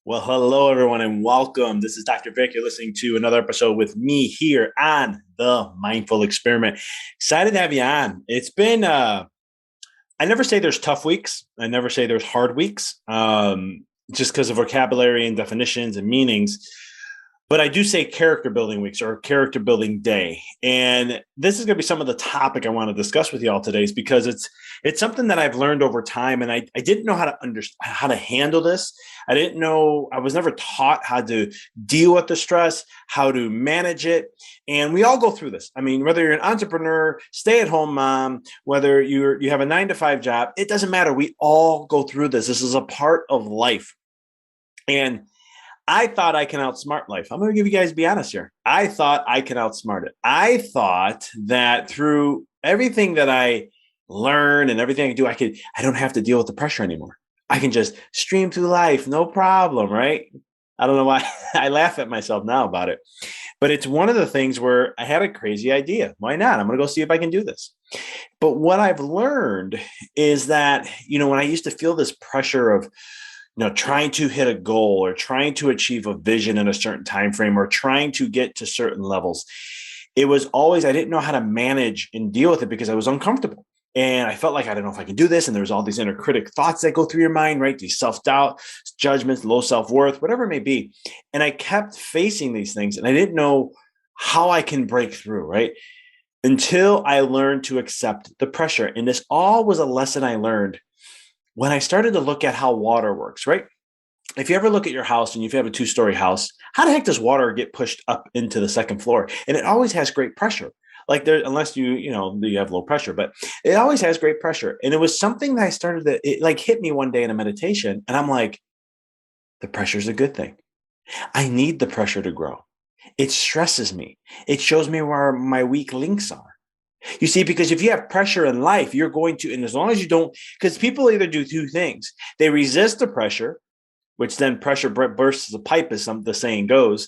Well, hello, everyone, and welcome. This is Dr. Vic. You're listening to another episode with me here on the Mindful Experiment. Excited to have you on. It's been, I never say there's tough weeks. I never say there's hard weeks, just because of vocabulary and definitions and meanings. But I do say character building weeks or character building day. And this is going to be some of the topic I want to discuss with y'all today is because it's something that I've learned over time. And I didn't know how to handle this. I didn't know, I was never taught how to deal with the stress, how to manage it. And we all go through this. I mean, whether you're an entrepreneur, stay-at-home mom, whether you have a 9-to-5 job, it doesn't matter. We all go through this. This is a part of life. And I thought I can outsmart life. I'm going to give you guys, be honest here. I thought I can outsmart it. I thought that through everything that I learn and everything I do, I don't have to deal with the pressure anymore. I can just stream through life, no problem, right? I don't know why I laugh at myself now about it, but it's one of the things where I had a crazy idea. Why not? I'm going to go see if I can do this. But what I've learned is that, when I used to feel this pressure of, trying to hit a goal or trying to achieve a vision in a certain time frame or trying to get to certain levels, it was always, I didn't know how to manage and deal with it because I was uncomfortable. And I felt like, I don't know if I can do this. And there's all these inner critic thoughts that go through your mind, right? These self-doubt, judgments, low self-worth, whatever it may be. And I kept facing these things and I didn't know how I can break through, right? Until I learned to accept the pressure. And this all was a lesson I learned when I started to look at how water works, right? If you ever look at your house and if you have a 2-story house, how the heck does water get pushed up into the second floor? And it always has great pressure. Like there, unless you have low pressure, but it always has great pressure. And it was something that it like hit me one day in a meditation. And I'm like, the pressure is a good thing. I need the pressure to grow. It stresses me. It shows me where my weak links are. You see, because if you have pressure in life, you're going to, and as long as you don't, because people either do two things. They resist the pressure, which then pressure bursts the pipe, as the saying goes,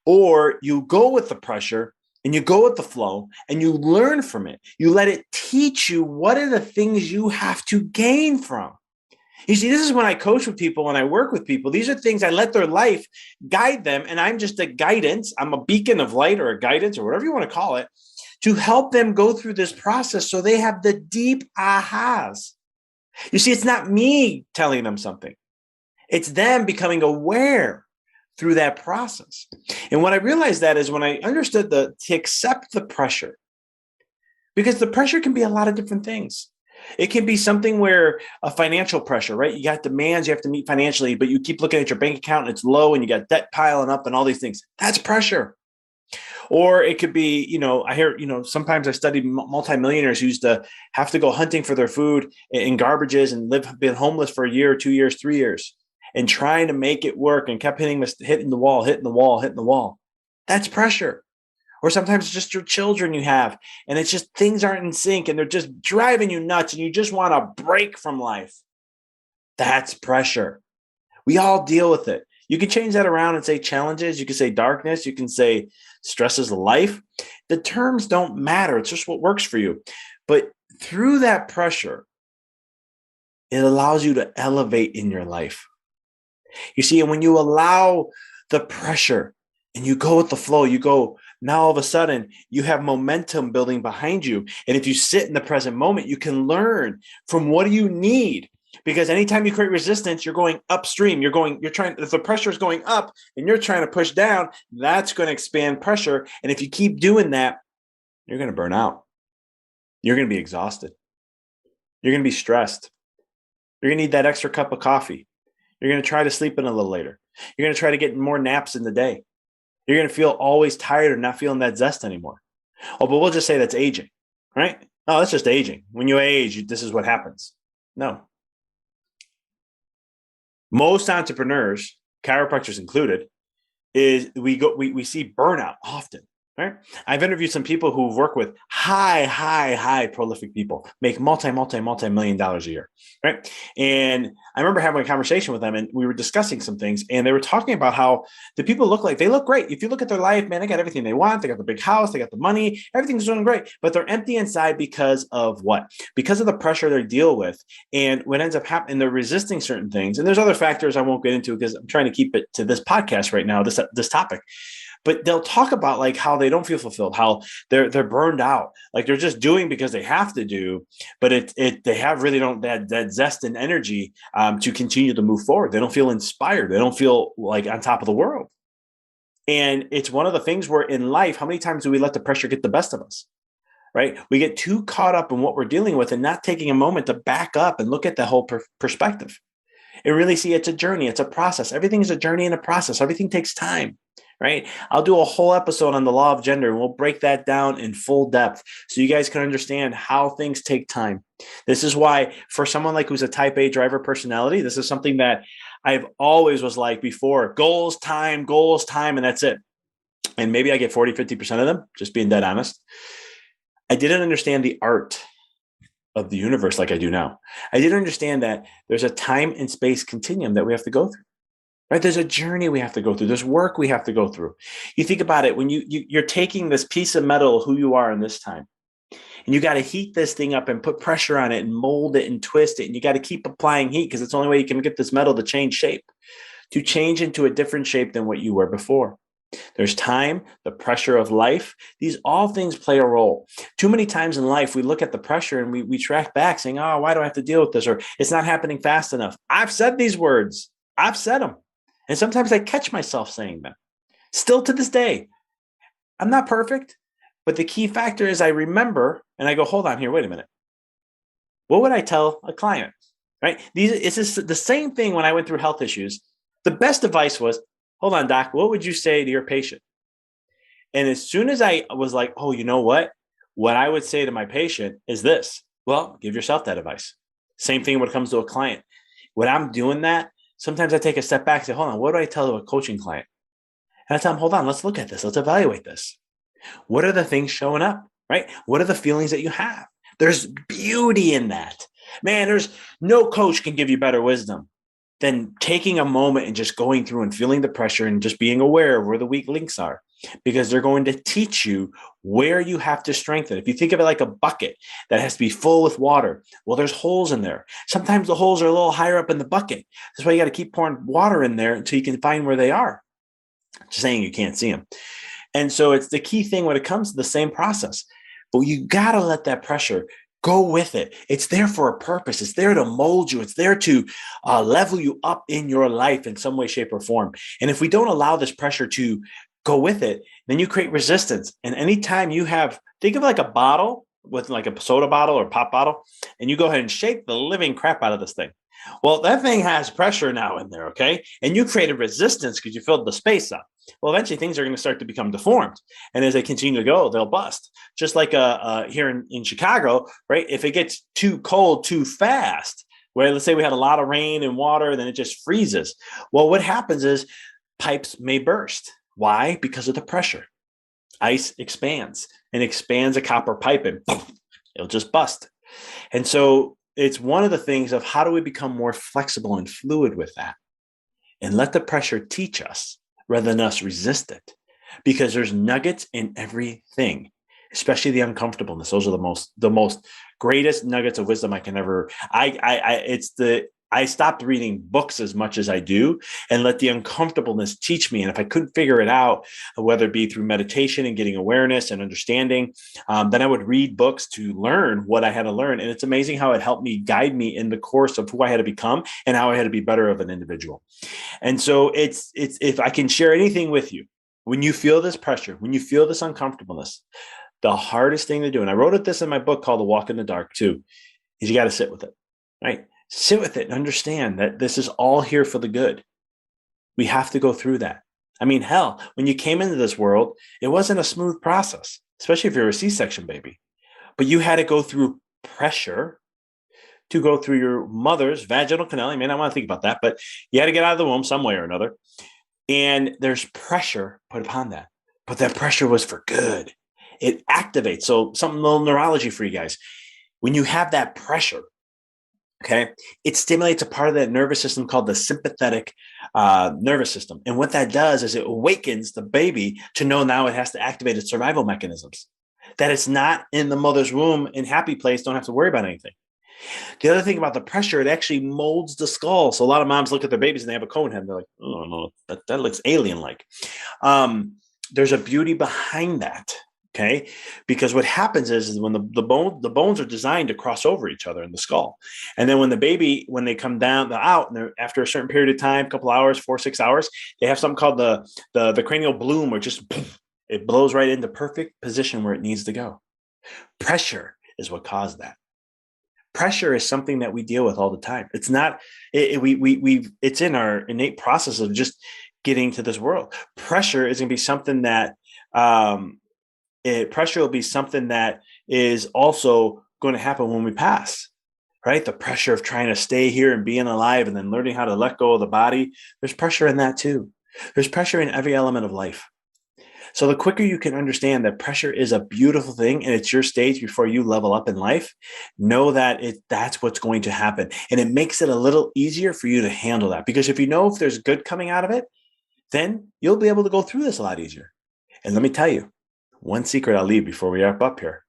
or you go with the pressure and you go with the flow and you learn from it. You let it teach you what are the things you have to gain from. You see, this is when I coach with people, when I work with people, these are things I let their life guide them. And I'm just a guidance. I'm a beacon of light or a guidance or whatever you want to call it, to help them go through this process so they have the deep ahas. You see, it's not me telling them something. It's them becoming aware through that process. And what I realized that is when I understood to accept the pressure, because the pressure can be a lot of different things. It can be something where a financial pressure, right? You got demands you have to meet financially, but you keep looking at your bank account and it's low and you got debt piling up and all these things. That's pressure. Or it could be, I hear, sometimes I study multimillionaires who used to have to go hunting for their food in garbages and been homeless for a year, 2 years, 3 years, and trying to make it work and kept hitting the wall. That's pressure. Or sometimes it's just your children you have, and it's just things aren't in sync and they're just driving you nuts and you just want a break from life. That's pressure. We all deal with it. You can change that around and say challenges. You can say darkness. You can say stresses of life. The terms don't matter. It's just what works for you. But through that pressure, it allows you to elevate in your life. You see, and when you allow the pressure and you go with the flow, now all of a sudden you have momentum building behind you. And if you sit in the present moment, you can learn from what do you need. Because anytime you create resistance, you're going upstream. If the pressure is going up and you're trying to push down, that's going to expand pressure. And if you keep doing that, you're going to burn out. You're going to be exhausted. You're going to be stressed. You're going to need that extra cup of coffee. You're going to try to sleep in a little later. You're going to try to get more naps in the day. You're going to feel always tired and not feeling that zest anymore. Oh, but we'll just say that's aging, right? No, that's just aging. When you age, this is what happens. No. Most entrepreneurs, chiropractors included, is we see burnout often. Right. I've interviewed some people who work with high prolific people, make multi-million dollars a year. Right. And I remember having a conversation with them and we were discussing some things and they were talking about how the people they look great. If you look at their life, man, they got everything they want. They got the big house, they got the money, everything's doing great, but they're empty inside because of what? Because of the pressure they deal with. And what ends up happening, they're resisting certain things. And there's other factors I won't get into because I'm trying to keep it to this podcast right now, this topic. But they'll talk about like how they don't feel fulfilled, how they're burned out, like they're just doing because they have to do, but they have really don't that zest and energy to continue to move forward. They don't feel inspired. They don't feel like on top of the world. And it's one of the things where in life, how many times do we let the pressure get the best of us? Right? We get too caught up in what we're dealing with and not taking a moment to back up and look at the whole perspective and really see it's a journey. It's a process. Everything is a journey and a process. Everything takes time. Right? I'll do a whole episode on the law of gender and we'll break that down in full depth so you guys can understand how things take time. This is why for someone like who's a type A driver personality, this is something that I've always was like before, goals, time, and that's it. And maybe I get 40, 50% of them, just being dead honest. I didn't understand the art of the universe like I do now. I didn't understand that there's a time and space continuum that we have to go through. Right? There's a journey we have to go through. There's work we have to go through. You think about it when you're taking this piece of metal, who you are in this time, and you got to heat this thing up and put pressure on it and mold it and twist it. And you got to keep applying heat because it's the only way you can get this metal to change shape, to change into a different shape than what you were before. There's time, the pressure of life. These all things play a role. Too many times in life, we look at the pressure and we track back saying, oh, why do I have to deal with this? Or it's not happening fast enough. I've said these words. I've said them. And sometimes I catch myself saying them. Still to this day, I'm not perfect, but the key factor is I remember and I go, hold on here, wait a minute. What would I tell a client? Right? It's just the same thing when I went through health issues. The best advice was, hold on, doc, what would you say to your patient? And as soon as I was like, oh, you know what? What I would say to my patient is this. Well, give yourself that advice. Same thing when it comes to a client. When I'm doing that, sometimes I take a step back and say, hold on, what do I tell a coaching client? And I tell them, hold on, let's look at this. Let's evaluate this. What are the things showing up, right? What are the feelings that you have? There's beauty in that. Man, there's no coach can give you better wisdom than taking a moment and just going through and feeling the pressure and just being aware of where the weak links are, because they're going to teach you where you have to strengthen. If you think of it like a bucket that has to be full with water, well, there's holes in there. Sometimes the holes are a little higher up in the bucket. That's why you got to keep pouring water in there until you can find where they are. Just saying you can't see them. And so it's the key thing when it comes to the same process. But you got to let that pressure go with it. It's there for a purpose. It's there to mold you. It's there to level you up in your life in some way, shape, or form. And if we don't allow this pressure to go with it, then you create resistance. And anytime you think of like a bottle with like a soda bottle or pop bottle, and you go ahead and shake the living crap out of this thing. Well, that thing has pressure now in there, okay? And you created resistance because you filled the space up. Well, eventually things are going to start to become deformed. And as they continue to go, they'll bust. Just like here in Chicago, right? If it gets too cold too fast, where let's say we had a lot of rain and water, then it just freezes. Well, what happens is pipes may burst. Why? Because of the pressure. Ice expands and expands a copper pipe and it'll just bust. And so it's one of the things of how do we become more flexible and fluid with that and let the pressure teach us rather than us resist it, because there's nuggets in everything, especially the uncomfortableness. Those are the most greatest nuggets of wisdom I can ever. I stopped reading books as much as I do and let the uncomfortableness teach me. And if I couldn't figure it out, whether it be through meditation and getting awareness and understanding, then I would read books to learn what I had to learn. And it's amazing how it helped me guide me in the course of who I had to become and how I had to be better of an individual. And so it's if I can share anything with you, when you feel this pressure, when you feel this uncomfortableness, the hardest thing to do, and I wrote this in my book called The Walk in the Dark too, is you got to sit with it, right? Sit with it and understand that this is all here for the good. We have to go through that. I mean, hell, when you came into this world, it wasn't a smooth process, especially if you're a C-section baby. But you had to go through pressure to go through your mother's vaginal canal. You may not want to think about that, but you had to get out of the womb some way or another. And there's pressure put upon that. but that pressure was for good. It activates. So something, little neurology for you guys. When you have that pressure, okay, it stimulates a part of that nervous system called the sympathetic nervous system. And what that does is it awakens the baby to know now it has to activate its survival mechanisms, that it's not in the mother's womb in happy place, don't have to worry about anything. The other thing about the pressure, it actually molds the skull. So a lot of moms look at their babies and they have a cone head. And they're like, oh, no, that looks alien-like. There's a beauty behind that. Okay, because what happens is when the bones are designed to cross over each other in the skull, and then when they come down out, and after a certain period of time, a couple hours, 4-6 hours, they have something called the cranial bloom, or just it blows right into perfect position where it needs to go. Pressure is what caused that. Pressure is something that we deal with all the time. It's not it's in our innate process of just getting to this world. Pressure is going to be something that pressure will be something that is also going to happen when we pass, right? The pressure of trying to stay here and being alive and then learning how to let go of the body. There's pressure in that too. There's pressure in every element of life. So the quicker you can understand that pressure is a beautiful thing and it's your stage before you level up in life, know that that's what's going to happen. And it makes it a little easier for you to handle that. Because if you know if there's good coming out of it, then you'll be able to go through this a lot easier. And let me tell you, one secret I'll leave before we wrap up here.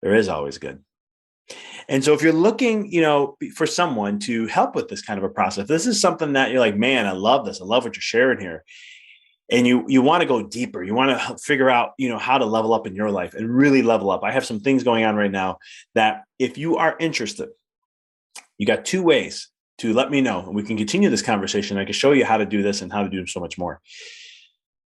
There is always good. And so if you're looking, for someone to help with this kind of a process, this is something that you're like, man, I love this. I love what you're sharing here. And you want to go deeper. You want to figure out, how to level up in your life and really level up. I have some things going on right now that if you are interested, you got 2 ways to let me know. And we can continue this conversation. I can show you how to do this and how to do so much more.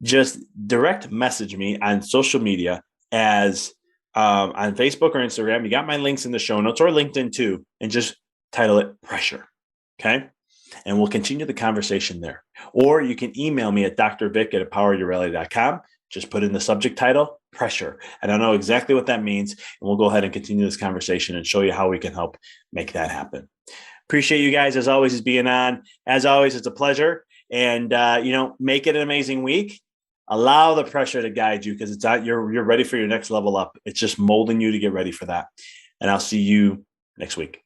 Just direct message me on social media as on Facebook or Instagram. You got my links in the show notes or LinkedIn too, and just title it Pressure. Okay. And we'll continue the conversation there. Or you can email me at drvic@empoweryourreality.com. Just put in the subject title, Pressure. And I know exactly what that means. And we'll go ahead and continue this conversation and show you how we can help make that happen. Appreciate you guys as always as being on. As always, it's a pleasure. And, make it an amazing week. Allow the pressure to guide you because you're ready for your next level up. It's just molding you to get ready for that. And I'll see you next week.